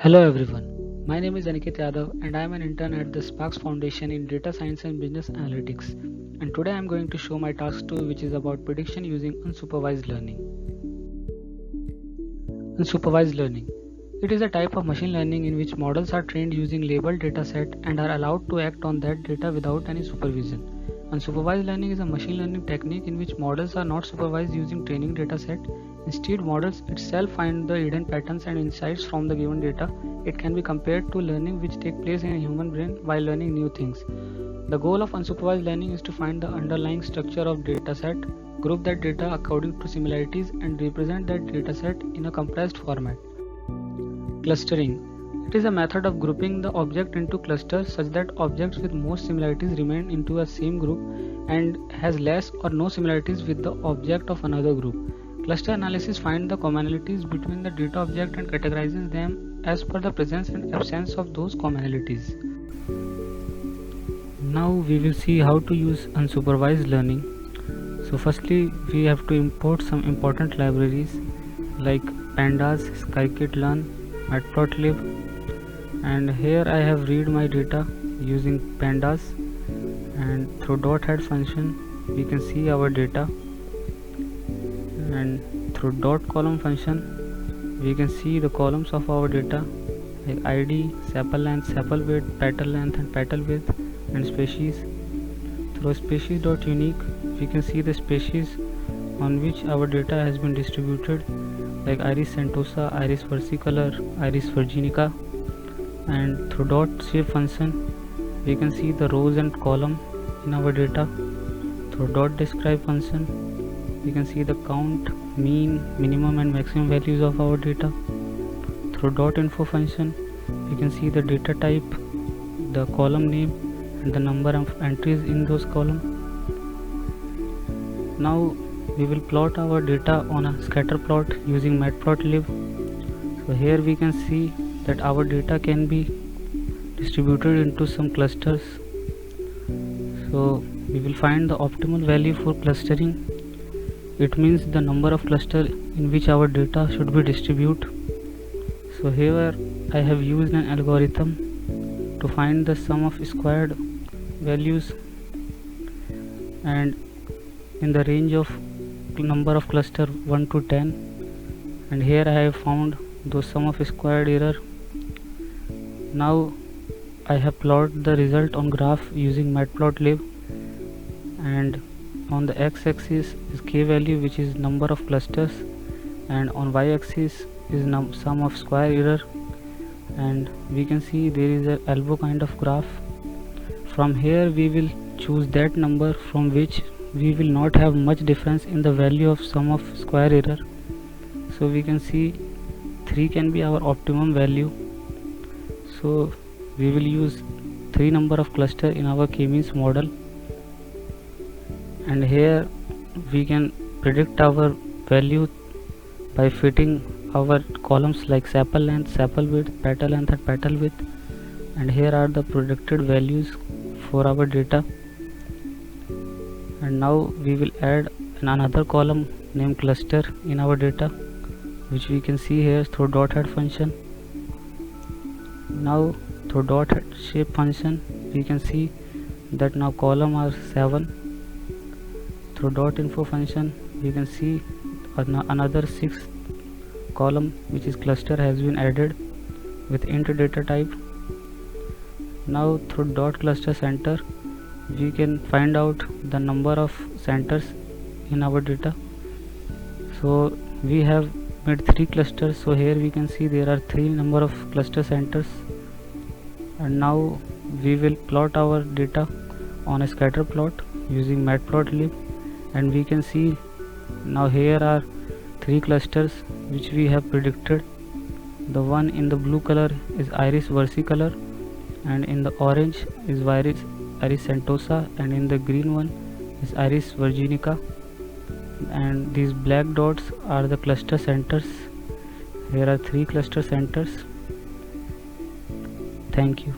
Hello everyone, my name is Aniket Yadav and I am an intern at the Sparks Foundation in Data Science and Business Analytics. And today I am going to show my task 2, which is about prediction using unsupervised learning. Unsupervised learning. It is a type of machine learning in which models are trained using labeled dataset and are allowed to act on that data without any supervision. Unsupervised learning is a machine learning technique in which models are not supervised using training dataset. Instead, models itself find the hidden patterns and insights from the given data. It can be compared to learning which takes place in a human brain while learning new things. The goal of unsupervised learning is to find the underlying structure of dataset, group that data according to similarities, and represent that dataset in a compressed format. Clustering. It is a method of grouping the object into clusters such that objects with most similarities remain into a same group and has less or no similarities with the object of another group. Cluster analysis finds the commonalities between the data object and categorizes them as per the presence and absence of those commonalities. Now we will see how to use unsupervised learning. So firstly, we have to import some important libraries like pandas, scikit-learn, matplotlib, and here I have read my data using pandas, and through .head function we can see our data, and through .column function we can see the columns of our data like id, sepal length, sepal width, petal length and petal width, and species. Through species.unique we can see the species on which our data has been distributed like iris centosa, iris versicolor, iris virginica, and through .shape function we can see the rows and column in our data. Through .describe function we can see the count, mean, minimum and maximum values of our data. Through .info function we can see the data type, the column name and the number of entries in those columns. Now we will plot our data on a scatter plot using matplotlib. So here we can see that our data can be distributed into some clusters. So we will find the optimal value for clustering. It means the number of clusters in which our data should be distributed. So here I have used an algorithm to find the sum of squared values and in the range of number of cluster 1 to 10, and here I have found those sum of squared error. Now I have plotted the result on graph using matplotlib, and on the x-axis is k value, which is number of clusters, and on y-axis is sum of square error, and we can see there is a elbow kind of graph. From here we will choose that number from which we will not have much difference in the value of sum of square error. So we can see 3 can be our optimum value. So we will use 3 number of cluster in our k-means model, and here we can predict our value by fitting our columns like sepal length, sepal width, petal length and petal width, and here are the predicted values for our data. And now we will add another column named cluster in our data, which we can see here through .head function. Now through .shape function we can see that now column are 7. Through .info function we can see another 6 column, which is cluster, has been added with int data type. Now through .cluster center we can find out the number of centers in our data. So we have made 3 clusters, so here we can see there are 3 number of cluster centers. And now we will plot our data on a scatter plot using matplotlib, and we can see now here are 3 clusters which we have predicted. The one in the blue color is iris versicolor, and in the orange is iris centosa, and in the green one is iris virginica, and these black dots are the cluster centers. Here are 3 cluster centers. Thank you.